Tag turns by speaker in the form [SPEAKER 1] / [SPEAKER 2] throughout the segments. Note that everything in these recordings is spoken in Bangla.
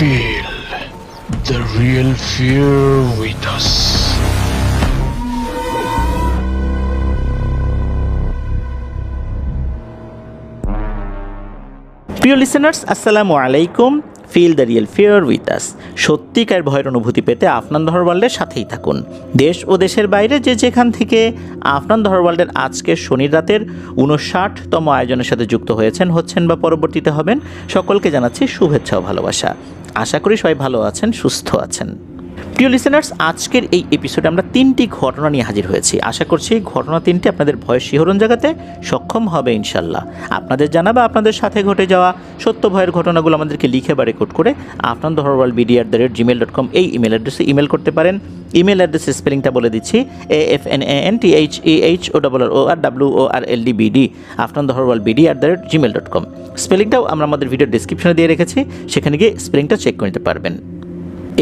[SPEAKER 1] Feel the real fear with us.
[SPEAKER 2] প্রিয় লিসেনার্স, আসসালামু আলাইকুম। Feel the real fear with us. সত্যিকার ভয়ের অনুভূতি পেতে আফনান ধরওয়াল্ডের সাথেই থাকুন। দেশ ও দেশের বাইরে যে যেখান থেকে আফনান ধরওয়াল্ডের আজকের শনির রাতের 59তম আয়োজনের সাথে যুক্ত হচ্ছেন বা পরবর্তীতে হবেন, সকলকে জানাচ্ছি শুভেচ্ছা ও ভালোবাসা। আশা করি সবাই ভালো আছেন, সুস্থ আছেন। প্রিয় লিসেনার্স, আজকের এই এপিসোডে আমরা 3টি ঘটনা নিয়ে হাজির হয়েছি। আশা করছি ঘটনা 3টি আপনাদের ভয়ের শিহরণ জাগাতে সক্ষম হবে ইনশাল্লাহ। আপনাদের জানা বা আপনাদের সাথে ঘটে যাওয়া সত্য ভয়ের ঘটনাগুলো আমাদেরকে লিখে বা রেকর্ড করে আফনান ধরওয়াল্ড bd@gmail.com এই ইমেল অ্যাড্রেসে ইমেল করতে পারেন। ইমেল অ্যাড্রেসের স্পেলিংটা বলে দিচ্ছি, AFNANTHEHORWORLDBD, আফনান ধরওয়াল্ড bd@gmail.com। স্পেলিংটাও আমরা আমাদের ভিডিও ডিসক্রিপশনে দিয়ে রেখেছি, সেখানে গিয়ে স্পেলিংটা চেক করে নিতে পারবেন।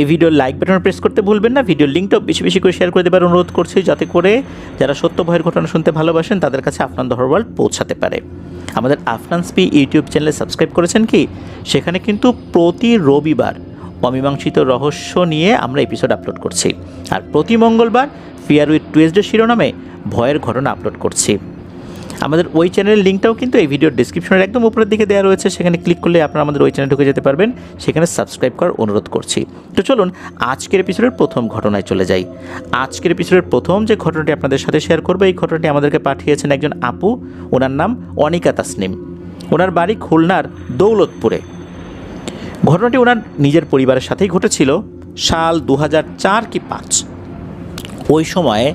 [SPEAKER 2] এই ভিডিওর লাইক বাটন প্রেস করতে ভুলবেন না। ভিডিওর লিঙ্কটাও বেশি বেশি করে শেয়ার করে দেবার অনুরোধ করছি, যাতে করে যারা সত্য ভয়ের ঘটনা শুনতে ভালোবাসেন তাদের কাছে আফনান ধরওয়াল্ড পৌঁছাতে পারে। আমাদের আফনান স্পি ইউটিউব চ্যানেলে সাবস্ক্রাইব করেছেন কি? সেখানে কিন্তু প্রতি রবিবার অমীমাংসিত রহস্য নিয়ে আমরা এপিসোড আপলোড করছি, আর প্রতি মঙ্গলবার ফিয়ার উইথ টুয়েসডে শিরোনামে ভয়ের ঘটনা আপলোড করছি। আমাদের ওই চ্যানেলের লিঙ্কটাও কিন্তু এই ভিডিওর ডিসক্রিপশনের একদম উপরের দিকে দেওয়া রয়েছে, সেখানে ক্লিক করলে আপনারা আমাদের ওই চ্যানেলে ঢুকে যেতে পারবেন। সেখানে সাবস্ক্রাইব করার অনুরোধ করছি। তো চলুন আজকের এপিসোডের প্রথম ঘটনায় চলে যাই। আজকের এপিসোডের প্রথম যে ঘটনাটি আপনাদের সাথে শেয়ার করবো, এই ঘটনাটি আমাদেরকে পাঠিয়েছেন একজন আপু। ওনার নাম অনিকা তাসনিম। ওনার বাড়ি খুলনার দৌলতপুরে। ঘটনাটি ওনার নিজের পরিবারের সাথেই ঘটেছিল। সাল 2004 কি 5। ওই সময়ে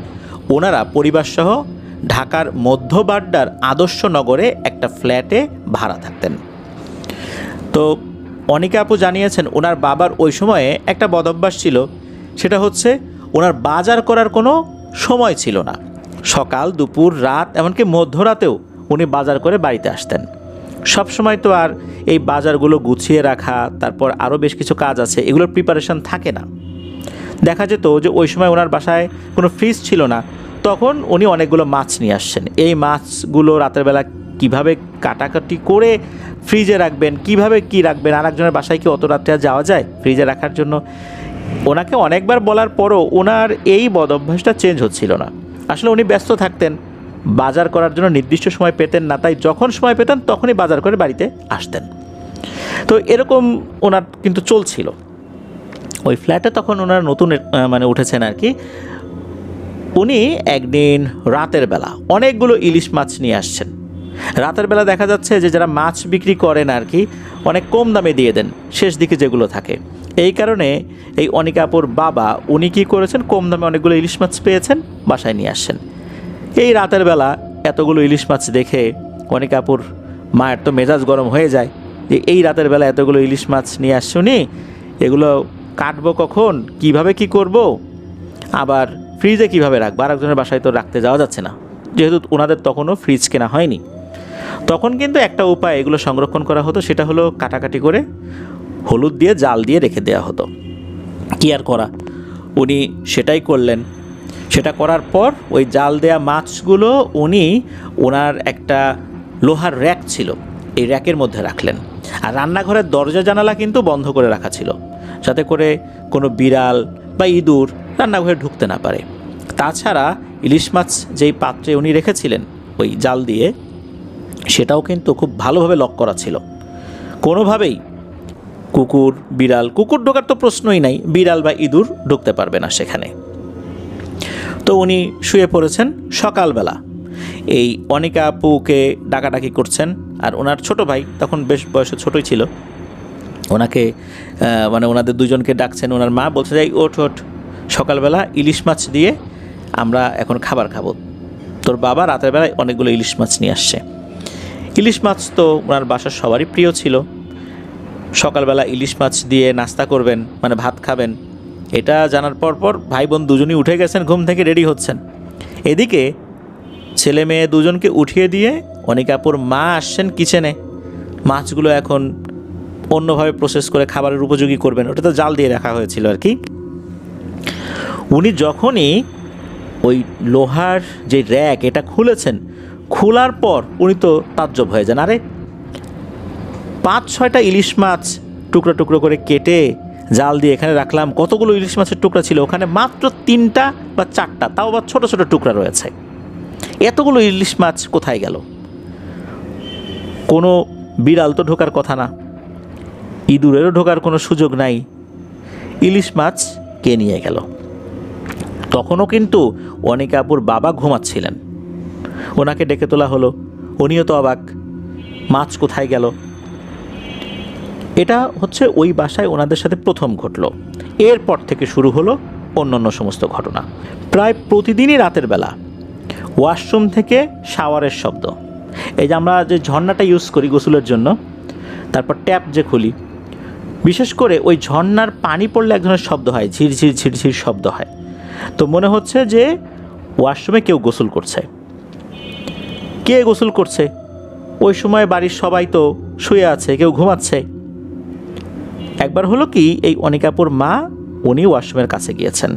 [SPEAKER 2] ওনারা পরিবারসহ ঢাকার মধ্যবাড্ডার আদর্শ নগরে একটা ফ্ল্যাটে ভাড়া থাকতেন। তো অনিকা আপু জানিয়েছেন ওনার বাবার ওই সময়ে একটা বদঅভ্যাস ছিল, সেটা হচ্ছে ওনার বাজার করার কোনো সময় ছিল না। সকাল, দুপুর, রাত, এমনকি মধ্যরাতেও উনি বাজার করে বাড়িতে আসতেন। সব সময় তো আর এই বাজারগুলো গুছিয়ে রাখা, তারপর আরও বেশ কিছু কাজ আছে, এগুলোর প্রিপারেশন থাকে না। দেখা যেত যে ওই সময় ওনার বাসায় কোনো ফ্রিজ ছিল না, তখন উনি অনেকগুলো মাছ নিয়ে আসছেন। এই মাছগুলো রাতের বেলা কীভাবে কাটাকাটি করে ফ্রিজে রাখবেন, কিভাবে কি রাখবেন, আর একজনের বাসায় কি অত রাত্রে যাওয়া যায় ফ্রিজে রাখার জন্য? ওনাকে অনেকবার বলার পরও ওনার এই বদঅভ্যাসটা চেঞ্জ হচ্ছিল না। আসলে উনি ব্যস্ত থাকতেন, বাজার করার জন্য নির্দিষ্ট সময় পেতেন না, তাই যখন সময় পেতেন তখনই বাজার করে বাড়িতে আসতেন। তো এরকম ওনার কিন্তু চলছিল। ওই ফ্ল্যাটে তখন ওনার নতুন উঠেছেন আর কি। উনি একদিন রাতের বেলা অনেকগুলো ইলিশ মাছ নিয়ে আসছেন। রাতের বেলা দেখা যাচ্ছে যে যারা মাছ বিক্রি করেন আর কি, অনেক কম দামে দিয়ে দেন শেষ দিকে যেগুলো থাকে। এই কারণে এই অনিকা আপুর বাবা উনি কী করেছেন, কম দামে অনেকগুলো ইলিশ মাছ পেয়েছেন, বাসায় নিয়ে আসছেন। এই রাতের বেলা এতগুলো ইলিশ মাছ দেখে অনিকা আপুর মায়ের তো মেজাজ গরম হয়ে যায় যে এই রাতের বেলা এতগুলো ইলিশ মাছ নিয়ে আসছে উনি, এগুলো কাটবো কখন, কিভাবে কি করব, আবার ফ্রিজে কীভাবে রাখবো, আরেকজনের বাসায় তো রাখতে যাওয়া যাচ্ছে না, যেহেতু ওনাদের তখনও ফ্রিজ কেনা হয়নি। তখন কিন্তু একটা উপায় এগুলো সংরক্ষণ করা হতো, সেটা হলো কাটাকাটি করে হলুদ দিয়ে জাল দিয়ে রেখে দেওয়া হতো। কি আর করা, উনি সেটাই করলেন। সেটা করার পর ওই জাল দেয়া মাছগুলো উনি ওনার একটা লোহার র্যাক ছিল, এই র্যাকের মধ্যে রাখলেন। আর রান্নাঘরের দরজা জানালা কিন্তু বন্ধ করে রাখা ছিল, যাতে করে কোনো বিড়াল বা ইঁদুর রান্নাঘরে ঢুকতে না পারে। তাছাড়া ইলিশ মাছ যেই পাত্রে উনি রেখেছিলেন ওই জাল দিয়ে, সেটাও কিন্তু খুব ভালোভাবে লক করা ছিল। কোনোভাবেই কুকুর ঢোকার তো প্রশ্নই নাই, বিড়াল বা ইঁদুর ঢুকতে পারবে না সেখানে। তো উনি শুয়ে পড়েছেন। সকালবেলা এই অনিকা আপুকে ডাকাডাকি করছেন, আর ওনার ছোট ভাই তখন বেশ বয়সে ছোটই ছিল, ওনাকে ওনাদের দুজনকে ডাকছেন। ওনার মা বলছে যাই ওঠ, সকালবেলা ইলিশ মাছ দিয়ে আমরা এখন খাবার খাবো। তোর বাবা রাতের বেলায় অনেকগুলো ইলিশ মাছ নিয়ে আসছে। ইলিশ মাছ তো ওনার বাসার সবারই প্রিয় ছিল। সকালবেলা ইলিশ মাছ দিয়ে নাস্তা করবেন, ভাত খাবেন, এটা জানার পর ভাই বোন দুজনই উঠে গেছেন, ঘুম থেকে রেডি হচ্ছেন। এদিকে ছেলে মেয়ে দুজনকে উঠিয়ে দিয়ে অনিকা আপুর মা আসছেন কিচেনে। মাছগুলো এখন অন্যভাবে প্রসেস করে খাবারের উপযোগী করবেন, ওটা তো জাল দিয়ে রাখা হয়েছিল আর কি। উনি যখনই ওই লোহার যে র্যাক এটা খুলেছেন, খোলার পর উনি তো তাজ্জব হয়ে যান। আরে 5-6টা ইলিশ মাছ টুকরো টুকরো করে কেটে জাল দিয়ে এখানে রাখলাম। কতগুলো ইলিশ মাছের টুকরা ছিল, ওখানে মাত্র 3টা বা 4টা, তাও আবার ছোটো ছোটো টুকরা রয়েছে। এতগুলো ইলিশ মাছ কোথায় গেল? কোনো বিড়াল তো ঢোকার কথা না, ইঁদুরেরও ঢোকার কোনো সুযোগ নাই। ইলিশ মাছ কে নিয়ে গেল? তখনও কিন্তু অনিকা আপুর বাবা ঘুমাচ্ছিলেন। ওনাকে ডেকে তোলা হলো, উনিও তো অবাক, মাছ কোথায় গেল? এটা হচ্ছে ওই বাসায় ওনাদের সাথে প্রথম ঘটলো। এরপর থেকে শুরু হলো অন্যান্য সমস্ত ঘটনা। প্রায় প্রতিদিনই রাতের বেলা ওয়াশরুম থেকে শাওয়ারের শব্দ, এই যে আমরা যে ঝর্ণাটা ইউজ করি গোসলের জন্য, তারপর ট্যাপ যে খুলি, বিশেষ করে ওই ঝর্ণার পানি পড়লে এক ধরনের শব্দ হয়, ঝিরঝির ঝিরঝির শব্দ হয়। তো মনে হচ্ছে যে ওয়াশরুমে কেউ গোসল করছে। কে গোসল করছে? ওই সময় বাড়ির সবাই তো শুয়ে আছে, কেউ ঘুমাচ্ছে। একবার হলো কি, এই অনিকাপুর মা উনি ওয়াশরুমের কাছে গিয়েছেন।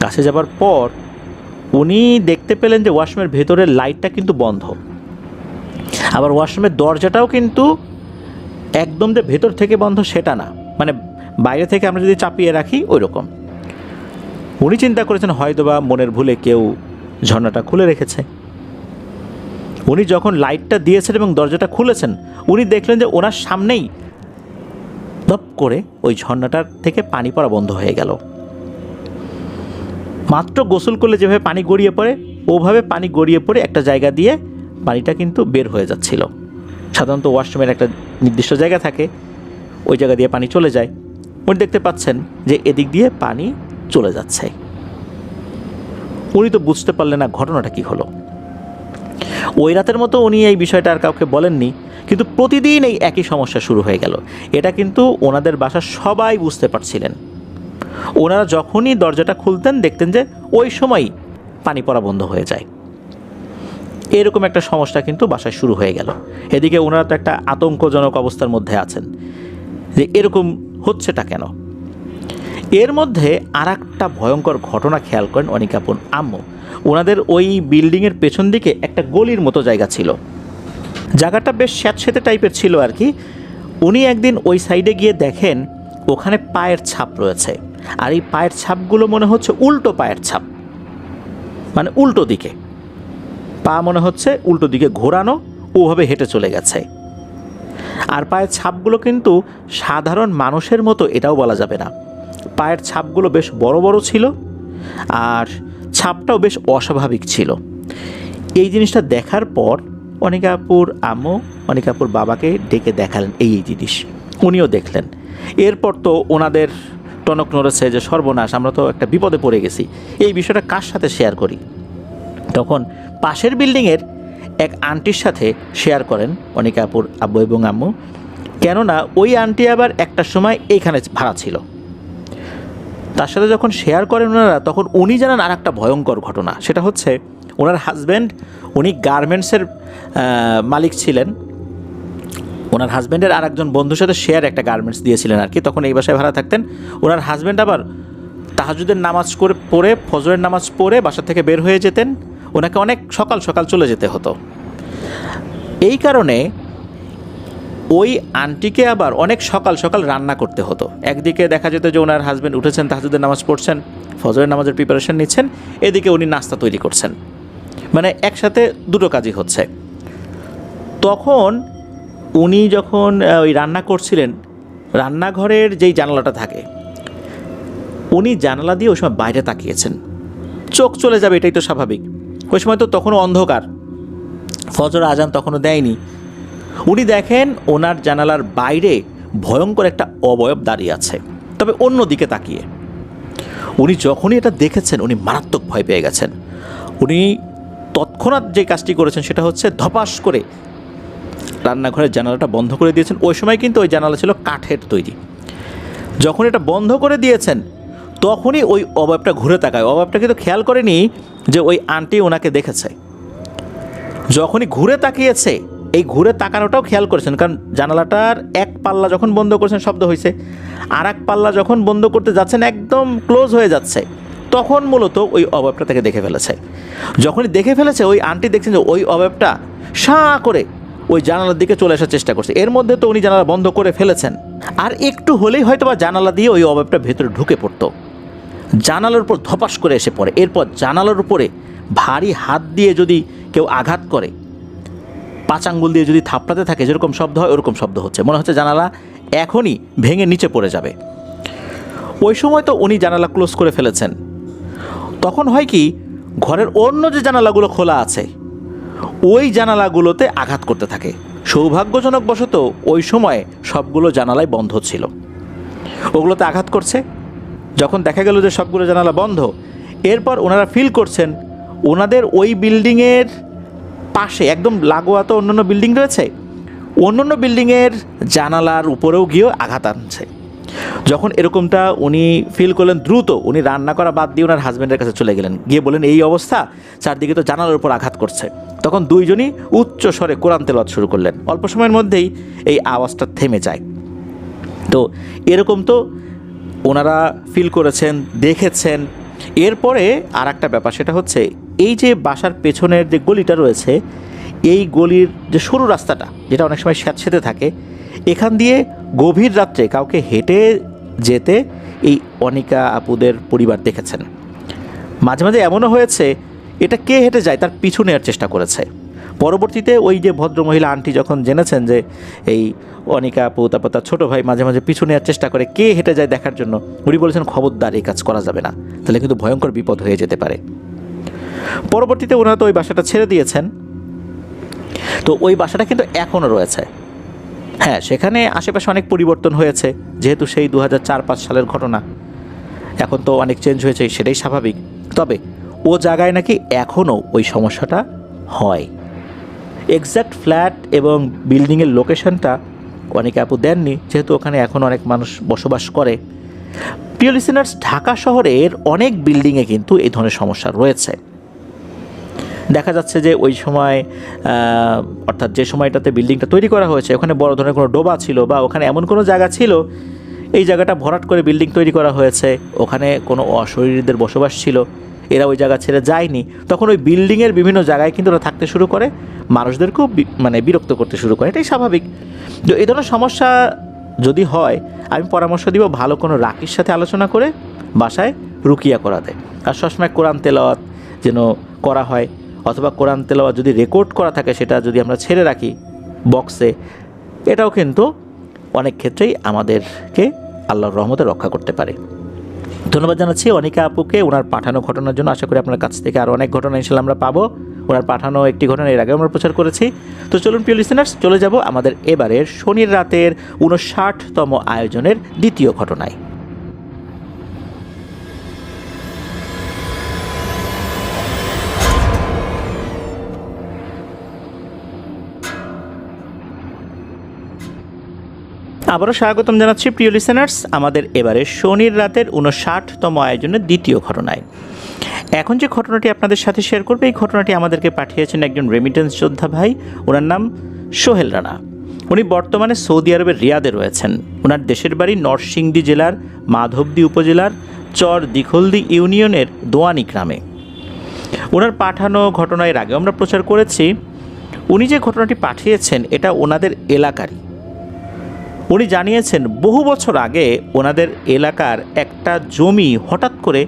[SPEAKER 2] কাছে যাবার পর উনি দেখতে পেলেন যে ওয়াশরুমের ভেতরের লাইটটা কিন্তু বন্ধ, আবার ওয়াশরুমের দরজাটাও কিন্তু একদম যে ভেতর থেকে বন্ধ সেটা না, মানে বাইরে থেকে আমরা যদি চাপিয়ে রাখি ওই রকম। উনি চিন্তা করেছেন হয়তোবা মনের ভুলে কেউ ঝর্ণাটা খুলে রেখেছে। উনি যখন লাইটটা দিয়েছেন এবং দরজাটা খুলেছেন, উনি দেখলেন যে ওনার সামনেই ধপ করে ওই ঝর্ণাটার থেকে পানি পড়া বন্ধ হয়ে গেল। মাত্র গোসল করলে যেভাবে পানি গড়িয়ে পড়ে, ওভাবে পানি গড়িয়ে পড়ে একটা জায়গা দিয়ে পানিটা কিন্তু বের হয়ে যাচ্ছিল। সাধারণত ওয়াশরুমের একটা নির্দিষ্ট জায়গা থাকে, ওই জায়গা দিয়ে পানি চলে যায়। উনি দেখতে পাচ্ছেন যে এদিক দিয়ে পানি চলে যাচ্ছে। উনি তো বুঝতে পারলেন না ঘটনাটা কী হলো। ওই রাতের মতো উনি এই বিষয়টা আর কাউকে বলেননি, কিন্তু প্রতিদিন এই একই সমস্যা শুরু হয়ে গেল। এটা কিন্তু ওনাদের বাসার সবাই বুঝতে পারছিলেন। ওনারা যখনই দরজাটা খুলতেন দেখতেন যে ওই সময়ই পানি পড়া বন্ধ হয়ে যায়। এরকম একটা সমস্যা কিন্তু বাসায় শুরু হয়ে গেল। এদিকে ওনারা তো একটা আতঙ্কজনক অবস্থার মধ্যে আছেন যে এরকম হচ্ছেটা কেন। এর মধ্যে আর একটা ভয়ঙ্কর ঘটনা খেয়াল করেন অনিকাপুর আম্মু। ওনাদের ওই বিল্ডিংয়ের পেছন দিকে একটা গলির মতো জায়গা ছিল, জায়গাটা বেশ স্যাঁতসেঁতে টাইপের ছিল আর কি। উনি একদিন ওই সাইডে গিয়ে দেখেন ওখানে পায়ের ছাপ রয়েছে, আর এই পায়ের ছাপগুলো মনে হচ্ছে উল্টো পায়ের ছাপ, মানে উল্টো দিকে পা, মনে হচ্ছে উল্টো দিকে ঘোরানো, ওভাবে হেঁটে চলে গেছে। আর পায়ের ছাপগুলো কিন্তু সাধারণ মানুষের মতো এটাও বলা যাবে না। পায়ের ছাপগুলো বেশ বড় বড় ছিল, আর ছাপটাও বেশ অস্বাভাবিক ছিল। এই জিনিসটা দেখার পর অনিকাপুর আম্মু অনিকাপুর বাবাকে ডেকে দেখালেন এই জিনিস, উনিও দেখলেন। এরপর তো ওনাদের টনক নড়েছে যে সর্বনাশ, আমরা তো একটা বিপদে পড়ে গেছি, এই বিষয়টা কার সাথে শেয়ার করি। তখন পাশের বিল্ডিংয়ের এক আন্টির সাথে শেয়ার করেন অনিকাপুর আব্বু এবং আম্মু, কেননা ওই আন্টি আবার একটা সময় এইখানে ভাড়া ছিল। তার সাথে যখন শেয়ার করেন ওনারা, তখন উনি জানান আর একটা ভয়ঙ্কর ঘটনা। সেটা হচ্ছে ওনার হাজব্যান্ড, উনি গার্মেন্টসের মালিক ছিলেন। ওনার হাজব্যান্ডের আর একজন বন্ধুর সাথে শেয়ার একটা গার্মেন্টস দিয়েছিলেন আর কি, তখন এই বাসায় ভাড়া থাকতেন। ওনার হাজব্যান্ড আবার তাহাজ্জুদের নামাজ পড়ে ফজরের নামাজ পড়ে বাসা থেকে বের হয়ে যেতেন, ওনাকে অনেক সকাল সকাল চলে যেতে হতো। এই কারণে ওই আন্টিকে আবার অনেক সকাল সকাল রান্না করতে হতো। একদিকে দেখা যেত যে ওনার হাজব্যান্ড উঠেছেন, তাহাজ্জুদের নামাজ পড়ছেন, ফজরের নামাজের প্রিপারেশন নিচ্ছেন, এদিকে উনি নাস্তা তৈরি করছেন, মানে একসাথে দুটো কাজই হচ্ছে। তখন উনি যখন ওই রান্না করছিলেন, রান্নাঘরের যেই জানালাটা থাকে, উনি জানালা দিয়ে ওই সময় বাইরে তাকিয়েছেন। চোখ চলে যাবে, এটাই তো স্বাভাবিক। ওই সময় তো তখনও অন্ধকার, ফজর আজান তখনও দেয়নি। উনি দেখেন ওনার জানালার বাইরে ভয়ঙ্কর একটা অবয়ব দাঁড়িয়ে আছে, তবে অন্য দিকে তাকিয়ে। উনি যখনই এটা দেখেছেন উনি মারাত্মক ভয় পেয়ে গেছেন। উনি তৎক্ষণাৎ যে কাজটি করেছেন সেটা হচ্ছে ধপাস করে রান্নাঘরের জানালাটা বন্ধ করে দিয়েছেন। ওই সময় কিন্তু ওই জানালা ছিল কাঠের তৈরি। যখন এটা বন্ধ করে দিয়েছেন তখনই ওই অবয়বটা ঘুরে তাকায়। অবয়বটা কিন্তু খেয়াল করেনি যে ওই আন্টি ওনাকে দেখেছে। যখনই ঘুরে তাকিয়েছে, এই ঘুরে তাকানোটাও খেয়াল করেছেন, কারণ জানালাটার এক পাল্লা যখন বন্ধ করেছেন শব্দ হয়েছে, আর এক পাল্লা যখন বন্ধ করতে যাচ্ছেন একদম ক্লোজ হয়ে যাচ্ছে, তখন মূলত ওই অবয়বটা তাকে দেখে ফেলেছে। যখনই দেখে ফেলেছে, ওই আন্টি দেখছেন যে ওই অবয়বটা সাঁ করে ওই জানালার দিকে চলে আসার চেষ্টা করছে। এর মধ্যে তো উনি জানালা বন্ধ করে ফেলেছেন, আর একটু হলেই হয়তো বা জানালা দিয়ে ওই অভাবটা ভেতরে ঢুকে পড়তো, জানালার উপর ধপাস করে এসে পড়ে। এরপর জানালার উপরে ভারী হাত দিয়ে যদি কেউ আঘাত করে, 5 আঙ্গুল দিয়ে যদি থাপড়াতে থাকে, যেরকম শব্দ হয় ওরকম শব্দ হচ্ছে, মনে হচ্ছে জানালা এখনই ভেঙে নিচে পড়ে যাবে। ওই সময় তো উনি জানালা ক্লোজ করে ফেলেছেন। তখন হয় কি, ঘরের অন্য যে জানালাগুলো খোলা আছে ওই জানালাগুলোতে আঘাত করতে থাকে। সৌভাগ্যজনকবশত ওই সময় সবগুলো জানালাই বন্ধ ছিল, ওগুলোতে আঘাত করছে। যখন দেখা গেল যে সবগুলো জানালা বন্ধ, এরপর ওনারা ফিল করছেন ওনাদের ওই বিল্ডিংয়ের পাশে একদম লাগোয়া তো অন্যান্য বিল্ডিং রয়েছে, অন্যান্য বিল্ডিংয়ের জানালার উপরেও গিয়েও আঘাত আনছে। যখন এরকমটা উনি ফিল করলেন, দ্রুত উনি রান্না করা বাদ দিয়ে ওনার হাজব্যান্ডের কাছে চলে গেলেন, গিয়ে বলেন এই অবস্থা, চারদিকে তো জানালার উপর আঘাত করছে। তখন দুইজনই উচ্চ স্বরে কোরআন তেলাওয়াত শুরু করলেন। অল্প সময়ের মধ্যেই এই আওয়াজটা থেমে যায়। তো এরকম তো ওনারা ফিল করেছেন, দেখেছেন। এরপরে আর একটা ব্যাপার, সেটা হচ্ছে এই যে বাসার পেছনের যে গলিটা রয়েছে, এই গলির যে সরু রাস্তাটা, যেটা অনেক সময় স্যাঁতসেঁতে থাকে, এখান দিয়ে গভীর রাত্রে কাউকে হেঁটে যেতে এই অনিকা আপুদের পরিবার দেখেছেন। মাঝে মাঝে এমনও হয়েছে এটা কে হেঁটে যায় তার পিছু নেওয়ার চেষ্টা করেছে। পরবর্তীতে ওই যে ভদ্রমহিলা আন্টি যখন জেনেছেন যে এই অনিকা আপু, তারপর তার ছোটো ভাই মাঝে মাঝে পিছু নেওয়ার চেষ্টা করে কে হেঁটে যায় দেখার জন্য, উনি বলেছেন খবরদার এই কাজ করা যাবে না, তাহলে কিন্তু ভয়ঙ্কর বিপদ হয়ে যেতে পারে। পরবর্তীতে ওনারা তো ওই বাসাটা ছেড়ে দিয়েছেন। তো ওই বাসাটা কিন্তু এখনও রয়েছে। হ্যাঁ, সেখানে আশেপাশে অনেক পরিবর্তন হয়েছে, যেহেতু সেই 2004-05 সালের ঘটনা, এখন তো অনেক চেঞ্জ হয়েছে, সেটাই স্বাভাবিক। তবে ও জায়গায় নাকি এখনও ওই সমস্যাটা হয়। এক্স্যাক্ট ফ্ল্যাট এবং বিল্ডিংয়ের লোকেশনটা অনেকে আপু দেননি, যেহেতু ওখানে এখন অনেক মানুষ বসবাস করে। প্রিয় লিসেনার্স, ঢাকা শহরের অনেক বিল্ডিংয়ে কিন্তু এই ধরনের সমস্যা রয়েছে। দেখা যাচ্ছে যে ওই সময় অর্থাৎ যে সময়টাতে বিল্ডিংটা তৈরি করা হয়েছে ওখানে বড় ধরনের কোনো ডোবা ছিল, বা ওখানে এমন কোনো জায়গা ছিল এই জায়গাটা ভরাট করে বিল্ডিং তৈরি করা হয়েছে, ওখানে কোনো অশরীরীদের বসবাস ছিল, এরা ওই জায়গা ছেড়ে যায়নি। তখন ওই বিল্ডিংয়ের বিভিন্ন জায়গায় কিন্তু ওরা থাকতে শুরু করে, মানুষদেরকেও মানে বিরক্ত করতে শুরু করে, এটাই স্বাভাবিক। তো এই ধরনের সমস্যা যদি হয়, আমি পরামর্শ দিব ভালো কোনো রাকির সাথে আলোচনা করে বাসায় রুকিয়া করা দেয়। আর সবসময় কোরআন তেলাওয়াত যেন করা হয়, অথবা কোরআন তেলাওয়াত যদি রেকর্ড করা থাকে সেটা যদি আমরা ছেড়ে রাখি বক্সে, এটাও কিন্তু অনেক ক্ষেত্রেই আমাদেরকে আল্লাহর রহমতে রক্ষা করতে পারে। ধন্যবাদ জানাচ্ছি অনিকা আপুকে ওনার পাঠানো ঘটনার জন্য। আশা করি আপনার কাছ থেকে আরও অনেক ঘটনা ইনশাল্লাহ আমরা পাবো। ওনার পাঠানো একটি ঘটনা এর আগে আমরা প্রচার করেছি। তো চলুন প্রিয় লিসেনার্স, চলে যাব আমাদের এবারের শনির রাতের 59তম আয়োজনের দ্বিতীয় ঘটনায়। আবারও স্বাগতম জানাচ্ছি প্রিয় লিসেনার্স আমাদের এবারে শনির রাতের 59তম আয়োজনের দ্বিতীয় ঘটনায়। এখন যে ঘটনাটি আপনাদের সাথে শেয়ার করবে, এই ঘটনাটি আমাদেরকে পাঠিয়েছেন একজন রেমিটেন্স যোদ্ধা ভাই, ওনার নাম সোহেল রানা। উনি বর্তমানে সৌদি আরবের রিয়াদে রয়েছেন। ওনার দেশের বাড়ি নরসিংদী জেলার মাধবদী উপজেলার চর দিখলদি ইউনিয়নের দোয়ানি গ্রামে। ওনার পাঠানো ঘটনা এর আগে আমরা প্রচার করেছি। উনি যে ঘটনাটি পাঠিয়েছেন এটা ওনাদের এলাকারই। উনি জানিয়েছেন বহু বছর আগে ওনাদের এলাকার একটা জমি হঠাৎ করে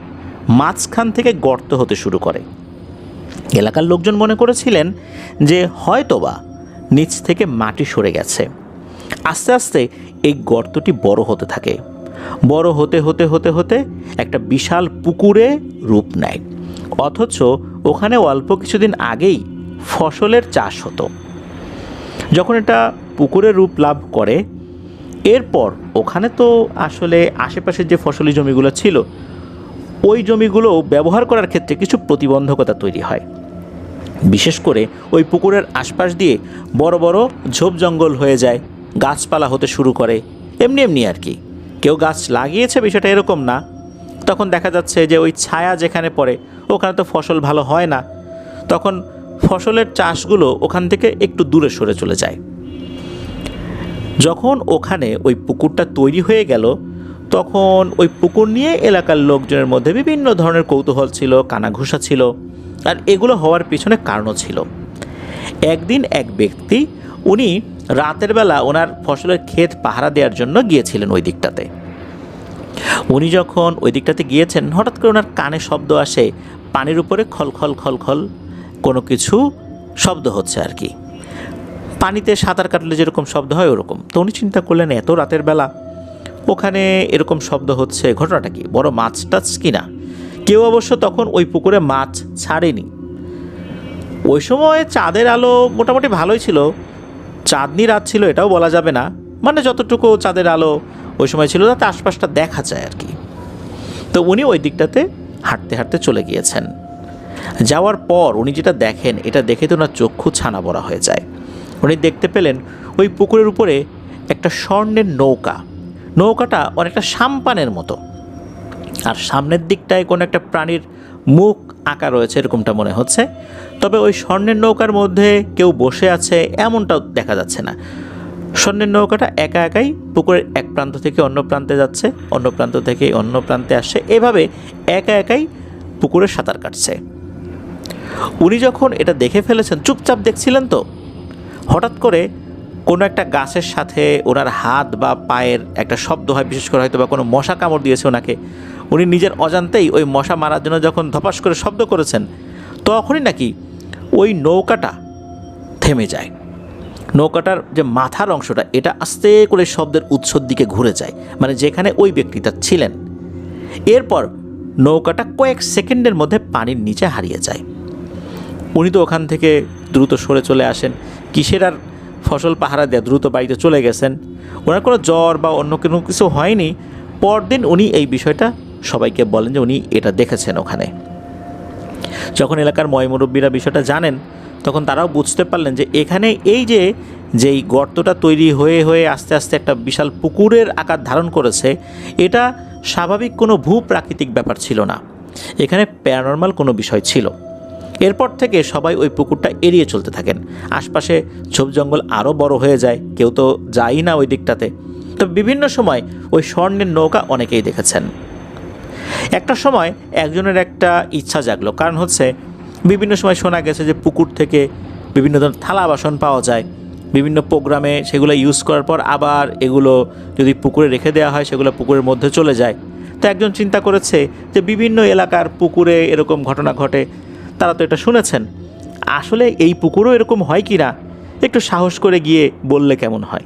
[SPEAKER 2] মাঝখান থেকে গর্ত হতে শুরু করে। এলাকার লোকজন মনে করেছিলেন যে হয়তোবা নিচ থেকে মাটি সরে গেছে। আস্তে আস্তে এই গর্তটি বড় হতে থাকে, বড় হতে হতে হতে হতে একটা বিশাল পুকুরে রূপ নেয়। অথচ ওখানে অল্প কিছুদিন আগেই ফসলের চাষ হতো। যখন এটা পুকুরে রূপ লাভ করে, এরপর ওখানে তো আসলে আশেপাশের যে ফসলি জমিগুলো ছিল ওই জমিগুলো ব্যবহার করার ক্ষেত্রে কিছু প্রতিবন্ধকতা তৈরি হয়। বিশেষ করে ওই পুকুরের আশপাশ দিয়ে বড় বড় ঝোপ জঙ্গল হয়ে যায়, গাছপালা হতে শুরু করে। এমনি এমনি আর কি, কেউ গাছ লাগিয়েছে বিষয়টা এরকম না। তখন দেখা যাচ্ছে যে ওই ছায়া যেখানে পড়ে ওখানে তো ফসল ভালো হয় না, তখন ফসলের চাষগুলো ওখান থেকে একটু দূরে সরে চলে যায়। যখন ওখানে ওই পুকুরটা তৈরি হয়ে গেল, তখন ওই পুকুর নিয়ে এলাকার লোকজনের মধ্যে বিভিন্ন ধরনের কৌতূহল ছিল, কানাঘুষা ছিল। আর এগুলো হওয়ার পিছনে কারণও ছিল। একদিন এক ব্যক্তি উনি রাতের বেলা ওনার ফসলের ক্ষেত পাহারা দেওয়ার জন্য গিয়েছিলেন ওই দিকটাতে। উনি যখন ওই দিকটাতে গিয়েছেন, হঠাৎ করে ওনার কানে শব্দ আসে, পানির উপরে খল খল খল খল কোনো কিছু শব্দ হচ্ছে আর কি, পানিতে সাঁতার কাটলে যেরকম শব্দ হয় ওরকম। তো উনি চিন্তা করলেন এত রাতের বেলা ওখানে এরকম শব্দ হচ্ছে, ঘটনাটা কি, বড় মাছ টাছ কিনা। কেউ অবশ্য তখন ওই পুকুরে মাছ ছাড়েনি। ওই সময় চাঁদের আলো মোটামুটি ভালোই ছিল, চাঁদনি রাত ছিল এটাও বলা যাবে না, মানে যতটুকু চাঁদের আলো ওই সময় ছিল তাতে আশপাশটা দেখা যায় আর কি। তো উনি ওই দিকটাতে হাঁটতে হাঁটতে চলে গিয়েছেন। যাওয়ার পর উনি যেটা দেখেন, এটা দেখে তো ওনার চক্ষু ছানা বড়া হয়ে যায়। উনি দেখতে পেলেন ওই পুকুরের উপরে একটা স্বর্ণের নৌকা, নৌকাটা অনেকটা সাম্পানের মতো, আর সামনের দিকটায় কোনো একটা প্রাণীর মুখ আঁকা রয়েছে এরকমটা মনে হচ্ছে। তবে ওই স্বর্ণের নৌকার মধ্যে কেউ বসে আছে এমনটাও দেখা যাচ্ছে না। স্বর্ণের নৌকাটা একা একাই পুকুরের এক প্রান্ত থেকে অন্য প্রান্তে যাচ্ছে, অন্য প্রান্ত থেকে অন্য প্রান্তে আসছে, এভাবে একা একাই পুকুরে সাঁতার কাটছে। উনি যখন এটা দেখে ফেলেছেন, চুপচাপ দেখছিলেন, তো হঠাৎ করে কোনো একটা গাছের সাথে ওনার হাত বা পায়ের একটা শব্দ হয়, বিশেষ করে হয়তো বা কোনো মশা কামড় দিয়েছে ওনাকে। উনি নিজের অজান্তেই ওই মশা মারার জন্য যখন ধপাস করে শব্দ করেছেন, তখনই নাকি ওই নৌকাটা থেমে যায়। নৌকাটার যে মাথার অংশটা, এটা আস্তে করে শব্দের উৎসর দিকে ঘুরে যায়, মানে যেখানে ওই ব্যক্তিটা ছিলেন। এরপর নৌকাটা কয়েক সেকেন্ডের মধ্যে পানির নিচে হারিয়ে যায়। উনি তো ওখান থেকে দ্রুত সরে চলে আসেন, কিসের আর ফসল পাহারা দেয়া, দ্রুত বাড়িতে চলে গেছেন। ওনার কোনো জ্বর বা অন্য কোনো কিছু হয়নি। পরদিন উনি এই বিষয়টা সবাইকে বলেন যে উনি এটা দেখেছেন ওখানে। যখন এলাকার ময়মুরব্বীরা বিষয়টা জানেন, তখন তারাও বুঝতে পারলেন যে এখানে এই যেই গর্তটা তৈরি হয়ে হয়ে আস্তে আস্তে একটা বিশাল পুকুরের আকার ধারণ করেছে, এটা স্বাভাবিক কোনো ভূপ্রাকৃতিক ব্যাপার ছিল না, এখানে প্যারানর্মাল কোনো বিষয় ছিল। এরপর থেকে সবাই ওই পুকুরটা এড়িয়ে চলতে থাকেন। আশপাশে ঝোপ জঙ্গল আরও বড় হয়ে যায়, কেউ তো যায়ই না ওই দিকটাতে। তো বিভিন্ন সময় ওই স্বর্ণের নৌকা অনেকেই দেখেছেন। একটা সময় একজনের একটা ইচ্ছা জাগলো, কারণ হচ্ছে বিভিন্ন সময় শোনা গেছে যে পুকুর থেকে বিভিন্ন ধরনের থালা বাসন পাওয়া যায়, বিভিন্ন প্রোগ্রামে সেগুলো ইউজ করার পর আবার এগুলো যদি পুকুরে রেখে দেওয়া হয়, সেগুলো পুকুরের মধ্যে চলে যায়। তো একজন চিন্তা করেছে যে বিভিন্ন এলাকার পুকুরে এরকম ঘটনা ঘটে, তারা তো এটা শুনেছেন, আসলে এই পুকুরও এরকম হয় কি না, একটু সাহস করে গিয়ে বললে কেমন হয়।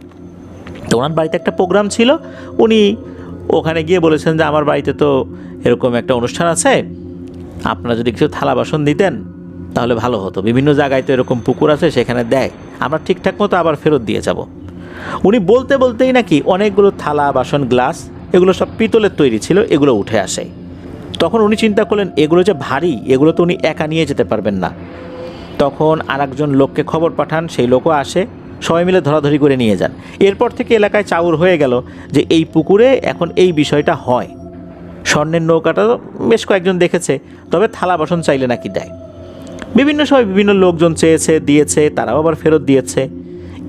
[SPEAKER 2] তো ওনার বাড়িতে একটা প্রোগ্রাম ছিল, উনি ওখানে গিয়ে বলেছেন যে আমার বাড়িতে তো এরকম একটা অনুষ্ঠান আছে, আপনারা যদি কিছু থালা বাসন দিতেন তাহলে ভালো হতো, বিভিন্ন জায়গায় তো এরকম পুকুর আছে সেখানে দেয়, আমরা ঠিকঠাক মতো আবার ফেরত দিয়ে যাব। উনি বলতে বলতেই নাকি অনেকগুলো থালা বাসন গ্লাস, এগুলো সব পিতলের তৈরি ছিল, এগুলো উঠে আসে। তখন উনি চিন্তা করলেন এগুলো যে ভারী, এগুলো তো উনি একা নিয়ে যেতে পারবেন না। তখন আরেকজন লোককে খবর পাঠান, সেই লোকও আসে, সবাই মিলে ধরাধরি করে নিয়ে যান। এরপর থেকে এলাকায় চাউর হয়ে গেল যে এই পুকুরে এখন এই বিষয়টা হয়। স্বর্ণের নৌকাটা বেশ কয়েকজন দেখেছে, তবে থালা বাসন চাইলে নাকি দেয়। বিভিন্ন সময় বিভিন্ন লোকজন চেয়েছে, দিয়েছে, তারাও আবার ফেরত দিয়েছে।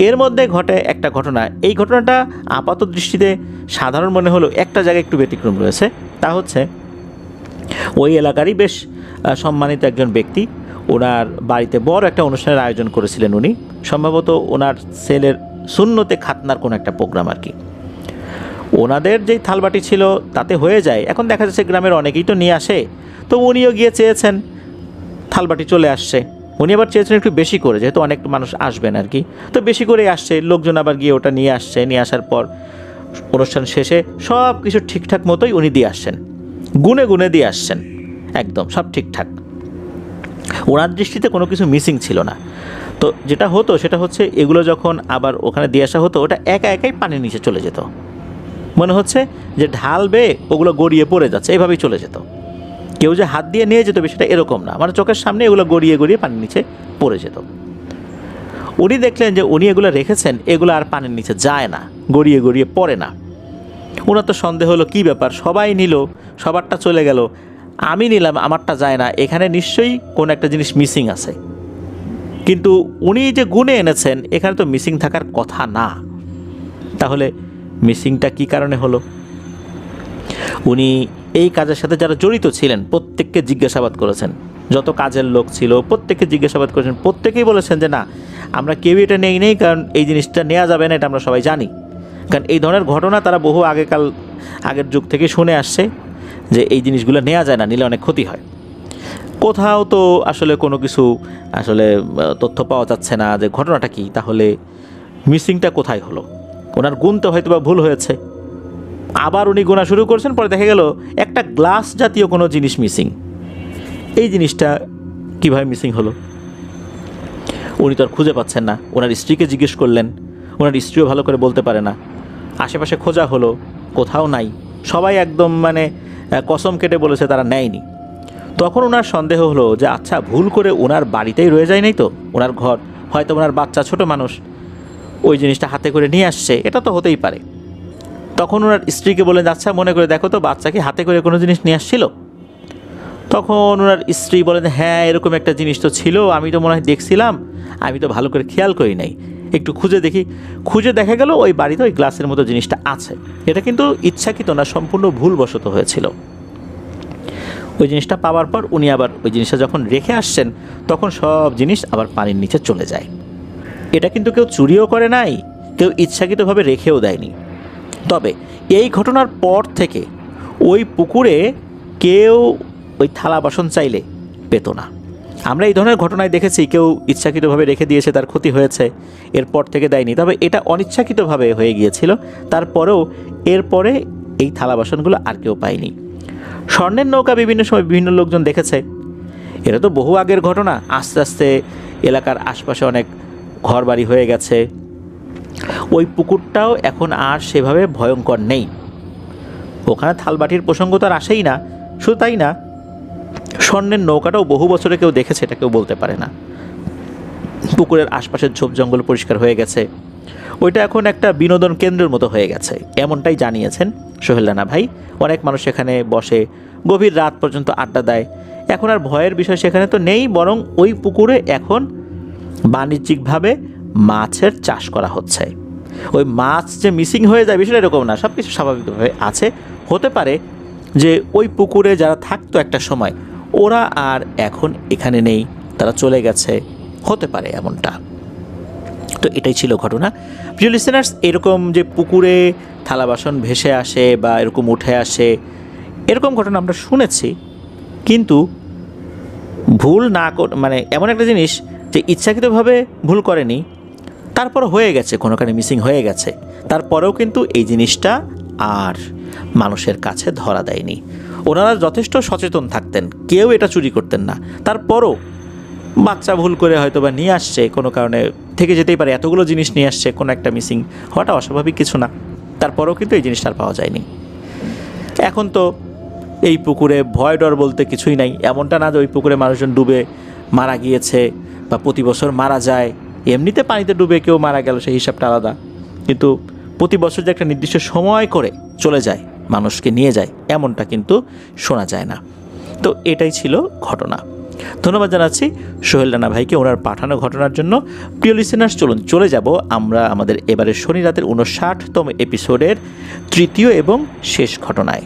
[SPEAKER 2] এর মধ্যে ঘটে একটা ঘটনা, এই ঘটনাটা আপাত দৃষ্টিতে সাধারণ মনে হলেও একটা জায়গায় একটু ব্যতিক্রম রয়েছে। তা হচ্ছে ওই এলাকারই বেশ সম্মানিত একজন ব্যক্তি, ওনার বাড়িতে বড় একটা অনুষ্ঠানের আয়োজন করেছিলেন উনি, সম্ভবত ওনার ছেলের সুন্নতে খাতনার কোনো একটা প্রোগ্রাম আর কি। ওনাদের যেই থালবাটি ছিল তাতে হয়ে যায়, এখন দেখা যাচ্ছে গ্রামের অনেকেই তো নিয়ে আসে, তো উনিও গিয়ে চেয়েছেন, থালবাটি চলে আসছে। উনি আবার চেয়েছেন একটু বেশি করে, যেহেতু অনেক মানুষ আসবেন আর কি, তো বেশি করে আসছে, লোকজন আবার গিয়ে ওটা নিয়ে আসছে। নিয়ে আসার পর অনুষ্ঠান শেষে সব কিছু ঠিকঠাক মতোই উনি দিয়ে আসছেন, গুনে গুনে দিয়ে আসছেন, একদম সব ঠিকঠাক। ওনার দৃষ্টিতে কোনো কিছু মিসিং ছিল না। তো যেটা হতো সেটা হচ্ছে এগুলো যখন আবার ওখানে দিয়ে আসা হতো, ওটা একা একাই পানির নিচে চলে যেত, মনে হচ্ছে যে ঢালবে ওগুলো গড়িয়ে পড়ে যাচ্ছে, এভাবেই চলে যেত। কেউ যে হাত দিয়ে নিয়ে যেত বিষয়টা এরকম না, মানে চোখের সামনে এগুলো গড়িয়ে গড়িয়ে পানির নিচে পড়ে যেত। উনি দেখলেন যে উনি এগুলো রেখেছেন, এগুলো আর পানির নিচে যায় না, গড়িয়ে গড়িয়ে পড়ে না। ওনার তো সন্দেহ হলো কী ব্যাপার, সবাই নিল, সবারটা চলে গেল, আমি নিলাম, আমারটা যায় না, এখানে নিশ্চয়ই কোনো একটা জিনিস মিসিং আছে। কিন্তু উনি যে গুনে এনেছেন, এখানে তো মিসিং থাকার কথা না, তাহলে মিসিংটা কী কারণে হলো? উনি এই কাজের সাথে যারা জড়িত ছিলেন প্রত্যেককে জিজ্ঞাসাবাদ করেছেন যত কাজের লোক ছিল প্রত্যেকে জিজ্ঞাসাবাদ করেছেন, প্রত্যেকেই বলেছেন যে না, আমরা কেউই এটা নেই, কারণ এই জিনিসটা নেওয়া যাবে না, এটা আমরা সবাই জানি। কারণ এই ধরনের ঘটনা তারা বহু আগের যুগ থেকে শুনে আসছে যে এই জিনিসগুলো নেওয়া যায় না, নিলে অনেক ক্ষতি হয়। কোথাও তো আসলে কোনো কিছু আসলে তথ্য পাওয়া যাচ্ছে না যে ঘটনাটা কী, তাহলে মিসিংটা কোথায় হলো। ওনার গুনতে হয়তো বা ভুল হয়েছে, আবার উনি গোনা শুরু করছেন, পরে দেখা গেল একটা গ্লাস জাতীয় কোনো জিনিস মিসিং। এই জিনিসটা কীভাবে মিসিং হলো উনি তো আর খুঁজে পাচ্ছেন না। ওনার স্ত্রীকে জিজ্ঞেস করলেন, ওনার স্ত্রীও ভালো করে বলতে পারে না। আশেপাশে খোঁজা হলো, কোথাও নাই। সবাই একদম মানে কসম কেটে বলেছে তারা নেয়নি। তখন ওনার সন্দেহ হলো যে আচ্ছা, ভুল করে ওনার বাড়িতেই রয়ে যায় নাই তো ওনার ঘর, হয়তো ওনার বাচ্চা ছোট মানুষ ওই জিনিসটা হাতে করে নিয়ে আসছে, এটা তো হতেই পারে। তখন ওনার স্ত্রীকে বলেন, আচ্ছা মনে করে দেখো তো, বাচ্চা কি হাতে করে কোনো জিনিস নিয়ে আসছিল? তখন ওনার স্ত্রী বলেন, হ্যাঁ এরকম একটা জিনিস তো ছিল, আমি তো মনে হয় দেখছিলাম, আমি তো ভালো করে খেয়াল করি নাই, একটু খুঁজে দেখি। খুঁজে দেখা গেল ওই বাড়িতে ওই গ্লাসের মতো জিনিসটা আছে। এটা কিন্তু ইচ্ছাকৃত না, সম্পূর্ণ ভুলবশত হয়েছিল। ওই জিনিসটা পাওয়ার পর উনি আবার ওই জিনিসটা যখন রেখে আসছেন, তখন সব জিনিস আবার পানির নিচে চলে যায়। এটা কিন্তু কেউ চুরিও করে নাই, কেউ ইচ্ছাকৃতভাবে রেখেও দেয়নি। তবে এই ঘটনার পর থেকে ওই পুকুরে কেউ ওই থালা বাসন চাইলে পেত না। আমরা এই ধরনের ঘটনায় দেখেছি, কেউ ইচ্ছাকৃতভাবে রেখে দিয়েছে, তার ক্ষতি হয়েছে, এরপর থেকে দেয়নি। তবে এটা অনিচ্ছাকৃতভাবে হয়ে গিয়েছিল, তারপরেও এরপরে এই থালা বাসনগুলো আর কেউ পায়নি। স্বর্ণের নৌকা বিভিন্ন সময় বিভিন্ন লোকজন দেখেছে। এটা তো বহু আগের ঘটনা, আস্তে আস্তে এলাকার আশপাশে অনেক ঘরবাড়ি হয়ে গেছে। ওই পুকুরটাও এখন আর সেভাবে ভয়ঙ্কর নেই। ওখানে থালবাটির প্রসঙ্গ তো আর আসেই না। শুধু তাই না, স্বর্ণের নৌকাটাও বহু বছরে কেউ দেখেছে এটা কেউ বলতে পারে না। পুকুরের আশপাশের ঝোপ জঙ্গল পরিষ্কার হয়ে গেছে, ওইটা এখন একটা বিনোদন কেন্দ্রের মতো হয়ে গেছে, এমনটাই জানিয়েছেন সোহেল রানা ভাই। অনেক মানুষ সেখানে বসে গভীর রাত পর্যন্ত আড্ডা দেয়। এখন আর ভয়ের বিষয় সেখানে তো নেই, বরং ওই পুকুরে এখন বাণিজ্যিকভাবে মাছের চাষ করা হচ্ছে। ওই মাছ যে মিসিং হয়ে যায় বিষয়টা এরকম না, সব কিছু স্বাভাবিকভাবে আছে। হতে পারে যে ওই পুকুরে যারা থাকতো একটা সময়, ওরা আর এখন এখানে নেই, তারা চলে গেছে, হতে পারে এমনটা। তো এটাই ছিল ঘটনা। প্রিয় লিসেনার্স, এরকম যে পুকুরে থালা বাসন ভেসে আসে বা এরকম উঠে আসে, এরকম ঘটনা আমরা শুনেছি, কিন্তু ভুল না মানে এমন একটা জিনিস যে ইচ্ছাকৃতভাবে ভুল করেনি, তারপর হয়ে গেছে, কোনো কারণে মিসিং হয়ে গেছে, তারপরেও কিন্তু এই জিনিসটা আর মানুষের কাছে ধরা দেয়নি। ওনারা যথেষ্ট সচেতন থাকতেন, কেউ এটা চুরি করতেন না। তারপরও বাচ্চা ভুল করে হয়তো বা নিয়ে আসছে, কোনো কারণে থেকে যেতেই পারে, এতগুলো জিনিস নিয়ে আসছে, কোনো একটা মিসিং হওয়াটা অস্বাভাবিক কিছু না। তারপরেও কিন্তু এই জিনিসটা আর পাওয়া যায়নি। এখন তো এই পুকুরে ভয় ডর বলতে কিছুই নাই। এমনটা না যে ওই পুকুরে মানুষজন ডুবে মারা গিয়েছে বা প্রতি বছর মারা যায়। এমনিতে পানিতে ডুবে কেউ মারা গেল, সেই হিসাবটা আলাদা, কিন্তু প্রতি বছর যে একটা নির্দিষ্ট সময় করে চলে যায়, মানুষকে নিয়ে যায়, এমনটা কিন্তু শোনা যায় না। তো এটাই ছিল ঘটনা। ধন্যবাদ জানাচ্ছি সোহেল রানা ভাইকে ওনার পাঠানো ঘটনার জন্য। প্রিয় লিসেনার্স, চলুন চলে যাব আমরা আমাদের এবারের শনি রাতের 59তম এপিসোডের তৃতীয় এবং শেষ ঘটনায়।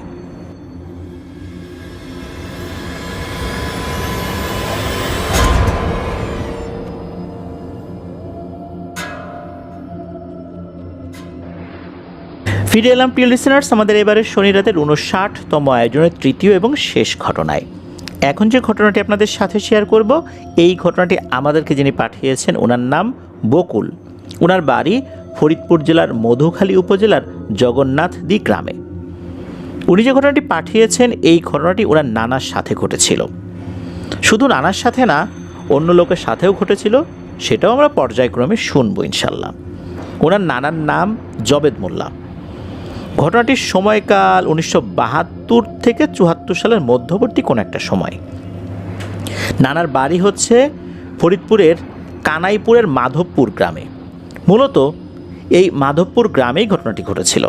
[SPEAKER 2] ফিরে এলাম প্রিয় লিসেনার্স আমাদের এবারের শনি রাতের 59তম আয়োজনের তৃতীয় এবং শেষ ঘটনায়। এখন যে ঘটনাটি আপনাদের সাথে শেয়ার করব, এই ঘটনাটি আমাদেরকে যিনি পাঠিয়েছেন ওনার নাম বকুল। ওনার বাড়ি ফরিদপুর জেলার মধুখালী উপজেলার জগন্নাথদি গ্রামে। উনি যে ঘটনাটি পাঠিয়েছেন, এই ঘটনাটি ওনার নানার সাথে ঘটেছিল। শুধু নানার সাথে না, অন্য লোকের সাথেও ঘটেছিল, সেটাও আমরা পর্যায়ক্রমে শুনবো ইনশাল্লাহ। ওনার নানার নাম জবেদ মোল্লা। ঘটনাটির সময়কাল 1972 থেকে 74 সালের মধ্যবর্তী কোনো একটা সময়। নানার বাড়ি হচ্ছে ফরিদপুরের কানাইপুরের মাধবপুর গ্রামে। মূলত এই মাধবপুর গ্রামেই ঘটনাটি ঘটেছিল।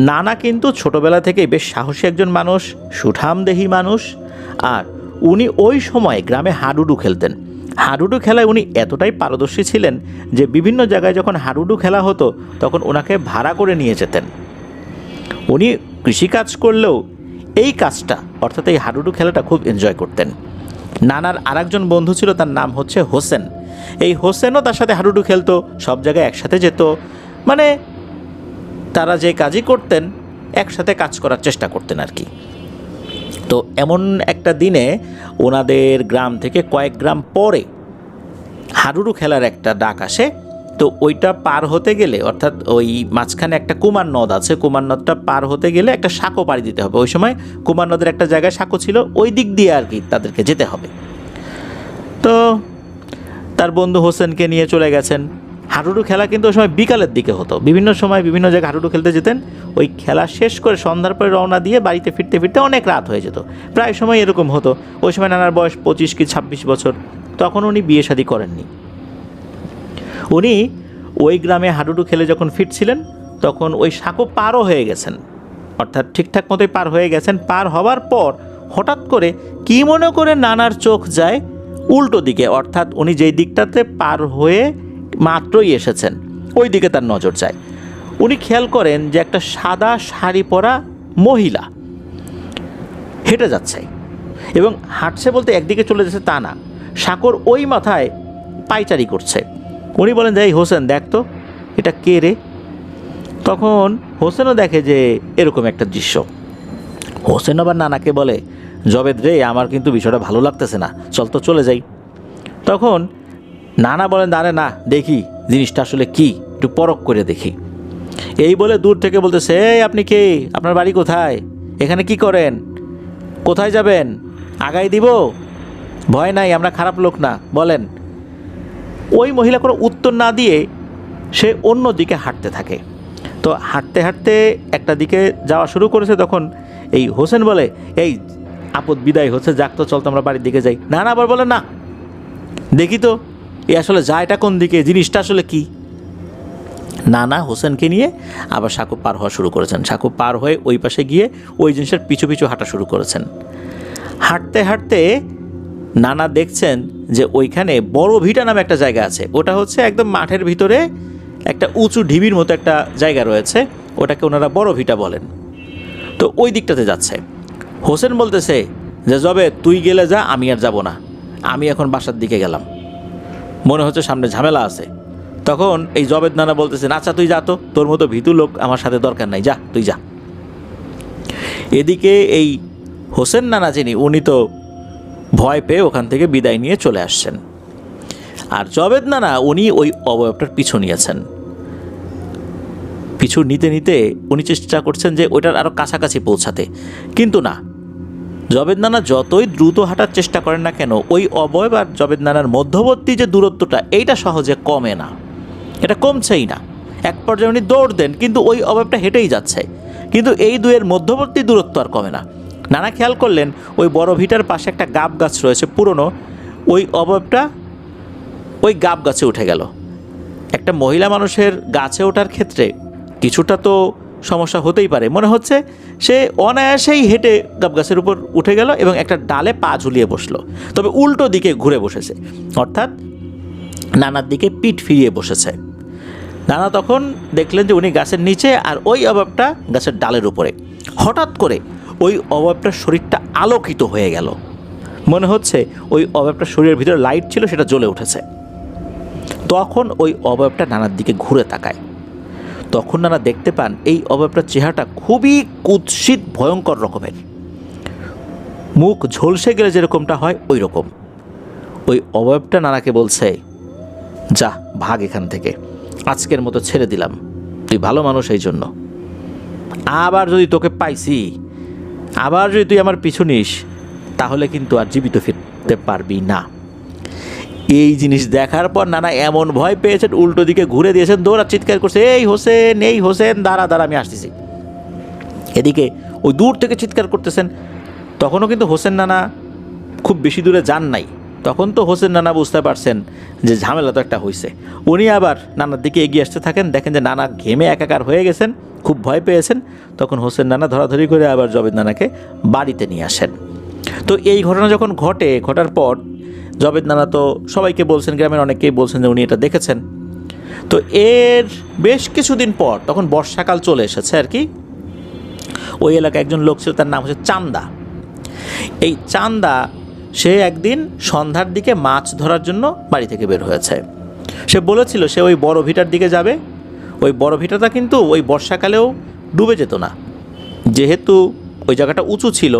[SPEAKER 2] নানা কিন্তু ছোটবেলা থেকেই বেশ সাহসী একজন মানুষ, সুঠামদেহী মানুষ, আর উনি ওই সময় গ্রামে হাডুডু খেলতেন। হাডুডু খেলায় উনি এতটাই পারদর্শী ছিলেন যে বিভিন্ন জায়গায় যখন হাডুডু খেলা হতো তখন ওনাকে ভাড়া করে নিয়ে যেতেন। উনি কৃষিকাজ করলেও এই কাজটা অর্থাৎ এই হাডুডু খেলাটা খুব এনজয় করতেন। নানার আরেকজন বন্ধু ছিল, তার নাম হচ্ছে হোসেন। এই হোসেনও তার সাথে হাডুডু খেলতো, সব জায়গায় একসাথে যেত, মানে তারা যে কাজই করতেন একসাথে কাজ করার চেষ্টা করতেন আর কি। তো এমন একটা দিনে ওনাদের গ্রাম থেকে কয়েক গ্রাম পরে হাডুডু খেলার একটা ডাক আসে। তো ওইটা পার হতে গেলে, অর্থাৎ ওই মাঝখানে একটা কুমার নদ আছে, কুমার নদটা পার হতে গেলে একটা সাঁকো পাড়ি দিতে হবে। ওই সময় কুমার নদের একটা জায়গায় সাঁকো ছিল, ওই দিক দিয়ে আর কি তাদেরকে যেতে হবে। তো তার বন্ধু হোসেনকে নিয়ে চলে গেছেন। হাডুডু খেলা কিন্তু ওই সময় বিকালের দিকে হতো, বিভিন্ন সময় বিভিন্ন জায়গায় হাডুডু খেলতে যেতেন। ওই খেলা শেষ করে সন্ধ্যার পরে রওনা দিয়ে বাড়িতে ফিরতে ফিরতে অনেক রাত হয়ে যেত। প্রায় সময় এরকম হতো। ওই সময় নানার বয়স 25 কি 26 বছর। তখন উনি বিয়ে শাদী করেননি। উনি ওই গ্রামে হাডুডু খেলে যখন ফিরছিলেন তখন ওই সাঁকো পারও হয়ে গেছেন, অর্থাৎ ঠিকঠাক মতোই পার হয়ে গেছেন। পার হওয়ার পর হঠাৎ করে কি মনে করে নানার চোখ যায় উল্টো দিকে, অর্থাৎ উনি যেই দিকটাতে পার হয়ে মাত্রই এসেছেন ওই দিকে তার নজর যায়। উনি খেয়াল করেন যে একটা সাদা শাড়ি পরা মহিলা হেঁটে যাচ্ছে, এবং হাঁটছে বলতে একদিকে চলে যাচ্ছে তা না, সাঁকোর ওই মাথায় পায়চারি করছে। উনি বলেন যে এই হোসেন দেখ তো এটা কে রে। তখন হোসেনও দেখে যে এরকম একটা দৃশ্য। হোসেন আবার নানাকে বলে, জবেদ রে আমার কিন্তু বিষয়টা ভালো লাগতেছে না, চল তো চলে যাই। তখন নানা বলেন আরে না, দেখি জিনিসটা আসলে কি, একটু পরখ করে দেখি। এই বলে দূর থেকে বলতেছে, এই আপনি কে, আপনার বাড়ি কোথায়, এখানে কি করেন, কোথায় যাবেন, আগাই দিব, ভয় নাই, আমরা খারাপ লোক না, বলেন। ওই মহিলা কোনো উত্তর না দিয়ে সে অন্য দিকে হাঁটতে থাকে। তো হাঁটতে হাঁটতে একটা দিকে যাওয়া শুরু করেছে। তখন এই হোসেন বলে, এই আপদ বিদায় হচ্ছে, যাক তো চল তো আমরা বাড়ির দিকে যাই। না আবার বলে না, দেখি তো এ আসলে যায়টা কোন দিকে, জিনিসটা আসলে কি। নানা হোসেনকে নিয়ে আবার সাঁকো পার হওয়া শুরু করেছেন। সাঁকো পার হয়ে ওই পাশে গিয়ে ওই জিনিসের পিছু পিছু হাঁটা শুরু করেছেন। হাঁটতে হাঁটতে নানা দেখছেন যে ওইখানে বড় ভিটা নামে একটা জায়গা আছে। ওটা হচ্ছে একদম মাঠের ভিতরে একটা উঁচু ঢিবির মতো একটা জায়গা রয়েছে, ওটাকে ওনারা বড় ভিটা বলেন। তো ওই দিকটাতে যাচ্ছে। হোসেন বলতেছে যে জবে তুই গেলে যা, আমি আর যাব না, আমি এখন বাসার দিকে গেলাম, মনে হচ্ছে সামনে ঝামেলা আছে। তখন এই জবেদ নানা বলতেছেন, আচ্ছা তুই যা তো, তোর মতো ভীতু লোক আমার সাথে দরকার নাই, যা তুই যা। এদিকে এই হোসেন নানা যিনি, উনি তো ভয় পেয়ে ওখান থেকে বিদায় নিয়ে চলে আসছেন। আর জবেদ নানা উনি ওই অবয়বটার পিছু নিয়েছেন। পিছু নিতে নিতে উনি চেষ্টা করছেন যে ওইটার আরও কাছাকাছি পৌঁছাতে, কিন্তু না, জবেদ নানা যতই দ্রুত হাঁটার চেষ্টা করেন না কেন, ওই অবয়ব আর জবেদ নানার মধ্যবর্তী যে দূরত্বটা, এইটা সহজে কমে না, এটা কমছেই না। এক পর্যায়ে উনি দৌড় দেন, কিন্তু ওই অবয়বটা হেঁটেই যাচ্ছে, কিন্তু এই দুয়ের মধ্যবর্তী দূরত্ব আর কমে না। নানা খেয়াল করলেন ওই বড় ভিটার পাশে একটা গাব গাছ রয়েছে পুরনো, ওই অবয়বটা ওই গাব গাছে উঠে গেল। একটা মহিলা মানুষের গাছে ওঠার ক্ষেত্রে কিছুটা তো সমস্যা হতেই পারে, মনে হচ্ছে সে অনায়াসেই হেঁটে গাব গাছের উপর উঠে গেল এবং একটা ডালে পা ঝুলিয়ে বসলো, তবে উল্টো দিকে ঘুরে বসেছে, অর্থাৎ নানার দিকে পিঠ ফিরিয়ে বসেছে। নানা তখন দেখলেন যে উনি গাছের নিচে আর ওই অবয়বটা গাছের ডালের উপরে। হঠাৎ করে ওই অবয়বটার শরীরটা আলোকিত হয়ে গেল, মনে হচ্ছে ওই অবয়বটার শরীরের ভিতরে লাইট ছিল, সেটা জ্বলে উঠেছে। তখন ওই অবয়বটা নানার দিকে ঘুরে তাকায়। তখন নানা দেখতে পান এই অবয়বটার চেহারাটা খুবই কুৎসিত ভয়ঙ্কর রকমের, মুখ ঝলসে গেলে যেরকমটা হয় ওই রকম। ওই অবয়বটা নানাকে বলছে, যা ভাগ এখান থেকে, আজকের মতো ছেড়ে দিলাম, তুই ভালো মানুষ এই জন্য, আবার যদি তোকে পাইছি, আবার যদি তুই আমার পিছু নিস, তাহলে কিন্তু আর জীবিত ফিরতে পারবি না। এই জিনিস দেখার পর নানা এমন ভয় পেয়েছেন, উল্টো দিকে ঘুরে দিয়েছেন, দৌড়া চিৎকার করছে, এই হোসেন, এই হোসেন, দাঁড়া দাঁড়া, আমি আসতেছি। এদিকে ওই দূর থেকে চিৎকার করতেছেন। তখনও কিন্তু হোসেন নানা খুব বেশি দূরে যান নাই। তখন তো হোসেন নানা বুঝতে পারছেন যে ঝামেলা তো একটা হয়েছে। উনি আবার নানার দিকে এগিয়ে আসতে থাকেন, দেখেন যে নানা ঘেমে একাকার হয়ে গেছেন, খুব ভয় পেয়েছেন। তখন হোসেন নানা ধরাধরি করে আবার জবেদ নানাকে বাড়িতে নিয়ে আসেন। তো এই ঘটনা যখন ঘটার পর জবেদ নানা তো সবাইকে বলছেন, গ্রামের অনেকেই বলছেন যে উনি এটা দেখেছেন। তো এর বেশ কিছুদিন পর, তখন বর্ষাকাল চলে এসেছে আর কি, ওই এলাকায় একজন লোক ছিল, তার নাম হচ্ছে চান্দা। এই চান্দা সে একদিন সন্ধ্যার দিকে মাছ ধরার জন্য বাড়ি থেকে বের হয়েছে। সে বলেছিল সে ওই বড় ভিটার দিকে যাবে। ওই বড় ভিটাটা কিন্তু ওই বর্ষাকালেও ডুবে যেত না, যেহেতু ওই জায়গাটা উঁচু ছিল,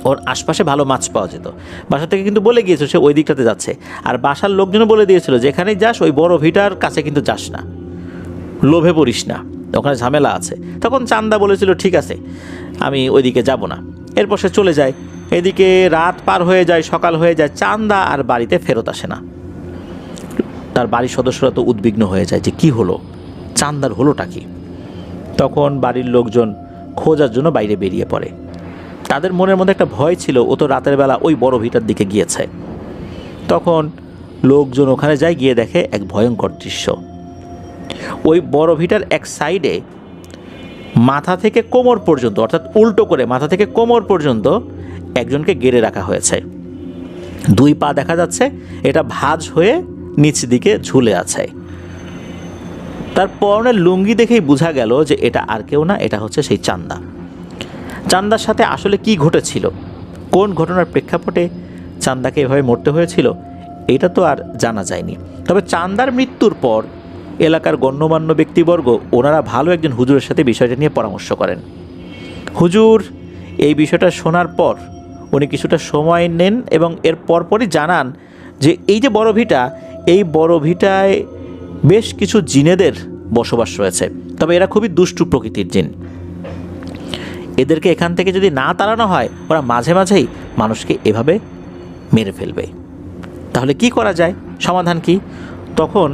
[SPEAKER 2] ওর আশপাশে ভালো মাছ পাওয়া যেত। বাসা থেকে কিন্তু বলে গিয়েছিল সে ওই দিকটাতে যাচ্ছে, আর বাসার লোকজনও বলে দিয়েছিল যেখানেই যাস ওই বড় ভিটার কাছে কিন্তু যাস না, লোভে পড়িস না, ওখানে ঝামেলা আছে। তখন চান্দা বলেছিল ঠিক আছে, আমি ওইদিকে যাব না। এরপর সে চলে যায়। এদিকে রাত পার হয়ে যায়, সকাল হয়ে যায়, চান্দা আর বাড়িতে ফেরত আসে না। তার বাড়ির সদস্যরা তো উদ্বিগ্ন হয়ে যায় যে কি হলো, চান্দার হলোটা কি। তখন বাড়ির লোকজন খোঁজার জন্য বাইরে বেরিয়ে পড়ে। তাদের মনের মধ্যে একটা ভয় ছিল, ও তো রাতের বেলা ওই বড় ভিটার দিকে গিয়েছে। তখন লোকজন ওখানে যায়, গিয়ে দেখে এক ভয়ঙ্কর দৃশ্য। ওই বড় ভিটার এক সাইডে মাথা থেকে কোমর পর্যন্ত, অর্থাৎ উল্টো করে মাথা থেকে কোমর পর্যন্ত একজনকে গেড়ে রাখা হয়েছে। দুই পা দেখা যাচ্ছে, এটা ভাঁজ হয়ে নিচ দিকে ঝুলে আছে। তার পরনের লুঙ্গি দেখেই বোঝা গেল যে এটা আর কেউ না, এটা হচ্ছে সেই চান্দা। চান্দার সাথে আসলে কি ঘটেছিল, কোন ঘটনার প্রেক্ষাপটে চান্দাকে এভাবে মরতে হয়েছিল, এটা তো আর জানা যায়নি। তবে চান্দার মৃত্যুর পর এলাকার গণ্যমান্য ব্যক্তিবর্গ ওনারা ভালো একজন হুজুরের সাথে বিষয়টা নিয়ে পরামর্শ করেন। হুজুর এই বিষয়টা শোনার পর উনি কিছুটা সময় নেন এবং এর পরপরই জানান যে এই যে বড় ভিটা, এই বড় ভিটায় বেশ কিছু জিনেদের বসবাস রয়েছে, তবে এরা খুবই দুষ্টু প্রকৃতির জিন। এদেরকে এখান থেকে যদি না তাড়ানো হয়, ওরা মাঝে মাঝেই মানুষকে এভাবে মেরে ফেলবে। তাহলে কি করা যায়, সমাধান কি? তখন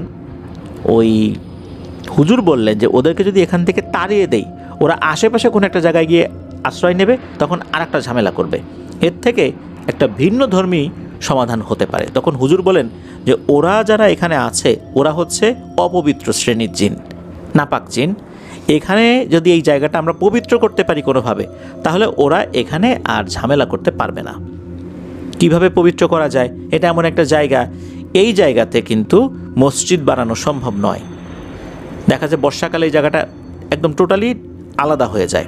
[SPEAKER 2] ওই হুজুর বললেন যে ওদেরকে যদি এখান থেকে তাড়িয়ে দেই, ওরা আশেপাশে কোনো একটা জায়গায় গিয়ে আশ্রয় নেবে, তখন আর একটা ঝামেলা করবে। এর থেকে একটা ভিন্ন ধর্মী সমাধান হতে পারে। তখন হুজুর বলেন যে ওরা যারা এখানে আছে ওরা হচ্ছে অপবিত্র শ্রেণীর জিন, নাপাক জিন। এখানে যদি এই জায়গাটা আমরা পবিত্র করতে পারি কোনোভাবে, তাহলে ওরা এখানে আর ঝামেলা করতে পারবে না। কিভাবে পবিত্র করা যায়? এটা এমন একটা জায়গা, এই জায়গাতে কিন্তু মসজিদ বানানো সম্ভব নয়। দেখা যায় বর্ষাকালে এই জায়গাটা একদম টোটালি আলাদা হয়ে যায়।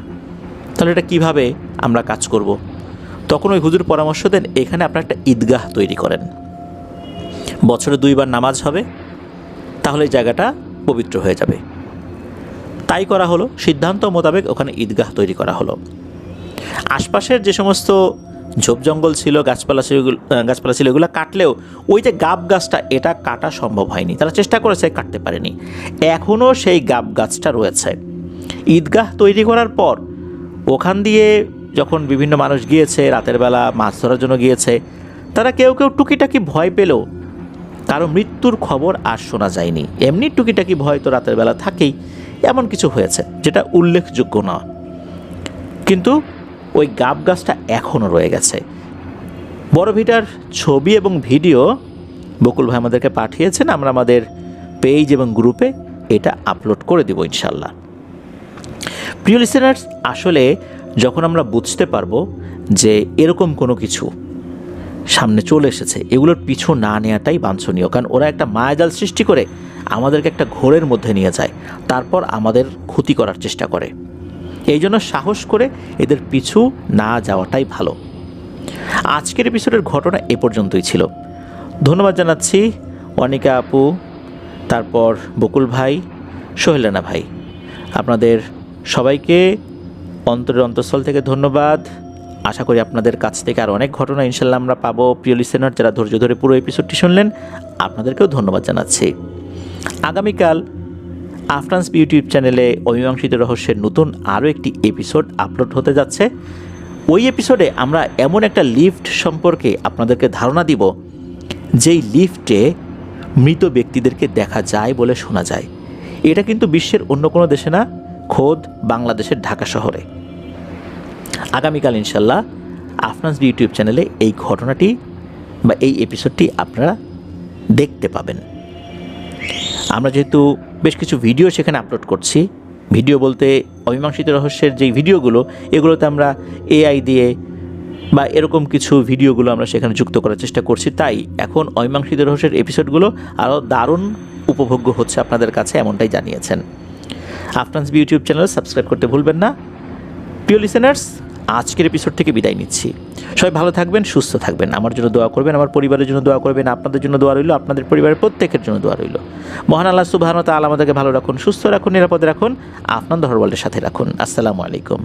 [SPEAKER 2] তাহলে এটা কিভাবে আমরা কাজ করব? তখন ওই হুজুর পরামর্শ দেন এখানে আপনারা একটা ঈদগাহ তৈরি করেন, বছরে 2 বার নামাজ হবে, তাহলে এই জায়গাটা পবিত্র হয়ে যাবে। তাই করা হলো, সিদ্ধান্ত মোতাবেক ওখানে ঈদগাহ তৈরি করা হলো। আশপাশের যে সমস্ত ঝোপ জঙ্গল ছিল, গাছপালা ছিল, এগুলো কাটলেও ওই যে গাব গাছটা, এটা কাটা সম্ভব হয়নি। তারা চেষ্টা করেছে, কাটতে পারেনি। এখনও সেই গাব গাছটা রয়েছে। ঈদগাহ তৈরি করার পর ওখান দিয়ে যখন বিভিন্ন মানুষ গিয়েছে, রাতের বেলা মাছ ধরার জন্য গিয়েছে, তারা কেউ কেউ টুকিটাকি ভয় পেলেও কারো মৃত্যুর খবর আর শোনা যায়নি। এমনি টুকিটাকি ভয় তো রাতের বেলা থাকেই, এমন কিছু হয়েছে যেটা উল্লেখযোগ্য না। কিন্তু ওই গাব গাছটা এখনও রয়ে গেছে। বড় ভিটার ছবি এবং ভিডিও বকুল ভাই আমাদেরকে পাঠিয়েছেন, আমরা আমাদের পেজ এবং গ্রুপে এটা আপলোড করে দেব ইনশাল্লাহ। প্রিয় লিসেনার্স, আসলে যখন আমরা বুঝতে পারবো যে এরকম কোনো কিছু সামনে চলে এসেছে, এগুলোর পিছু না নেওয়াটাই বাঞ্ছনীয়। কারণ ওরা একটা মায়াজাল সৃষ্টি করে আমাদেরকে একটা ঘোরের মধ্যে নিয়ে যায়, তারপর আমাদের ক্ষতি করার চেষ্টা করে। এই জন্য সাহস করে এদের পিছু না যাওয়াটাই ভালো। আজকের এপিসোডের ঘটনা এ পর্যন্তই ছিল। ধন্যবাদ জানাচ্ছি অনিকা আপু, তারপর বকুল ভাই, সোহেল রানা ভাই, আপনাদের সবাইকে অন্তরের অন্তঃস্থল থেকে ধন্যবাদ। আশা করি আপনাদের কাছ থেকে আর অনেক ঘটনা ইনশাল্লাহ আমরা পাবো। প্রিয় লিসেনার, যারা ধৈর্য ধরে পুরো এপিসোডটি শুনলেন, আপনাদেরকেও ধন্যবাদ জানাচ্ছি। আগামীকাল আফরানস ইউটিউব চ্যানেলে অমীমাংসিত রহস্যের নতুন আরও একটি এপিসোড আপলোড হতে যাচ্ছে। ওই এপিসোডে আমরা এমন একটা লিফট সম্পর্কে আপনাদেরকে ধারণা দিব, যেই লিফটে মৃত ব্যক্তিদেরকে দেখা যায় বলে শোনা যায়। এটা কিন্তু বিশ্বের অন্য কোনো দেশে না, খোদ বাংলাদেশের ঢাকা শহরে। আগামীকাল ইনশাল্লাহ আফরানস ইউটিউব চ্যানেলে এই ঘটনাটি বা এই এপিসোডটি আপনারা দেখতে পাবেন। আমরা যেহেতু বেশ কিছু ভিডিও সেখানে আপলোড করছি, ভিডিও বলতে অমীমাংসিত রহস্যের যেই ভিডিওগুলো, এগুলোতে আমরা এআই দিয়ে বা এরকম কিছু ভিডিওগুলো আমরা সেখানে যুক্ত করার চেষ্টা করছি। তাই এখন অমীমাংসিত রহস্যের এপিসোডগুলো আরও দারুণ উপভোগ্য হচ্ছে আপনাদের কাছে, এমনটাই জানিয়েছেন। আফরানস ইউটিউব চ্যানেল সাবস্ক্রাইব করতে ভুলবেন না। প্রিয় লিসেনার্স, আজকের এপিসোড থেকে বিদায় নিচ্ছি। সবাই ভালো থাকবেন, সুস্থ থাকবেন, আমার জন্য দোয়া করবেন, আমার পরিবারের জন্য দোয়া করবেন, আপনাদের জন্য দোয়া রইল, আপনাদের পরিবারের প্রত্যেকের জন্য দোয়া রইল। মহান আল্লাহ সুবহানাহু ওয়া তাআলা আমাদেরকে ভালো রাখুন, সুস্থ রাখুন, নিরাপদে রাখুন, আপনার ওয়ার্ল্ডের সাথে রাখুন। আসসালামু আলাইকুম।